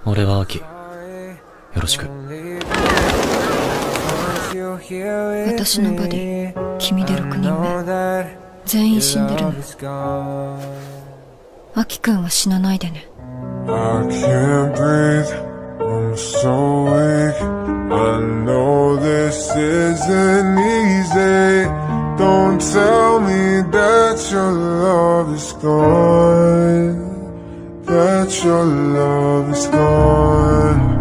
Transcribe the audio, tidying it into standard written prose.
俺はアキ。よろしく。私のバディ、君で6人目。全員死んでるの。アキ君は死なないでね。I can't breathe, I'm so weak. I know this isn't easy. Don't tell me that your love is gone. That your love is gone.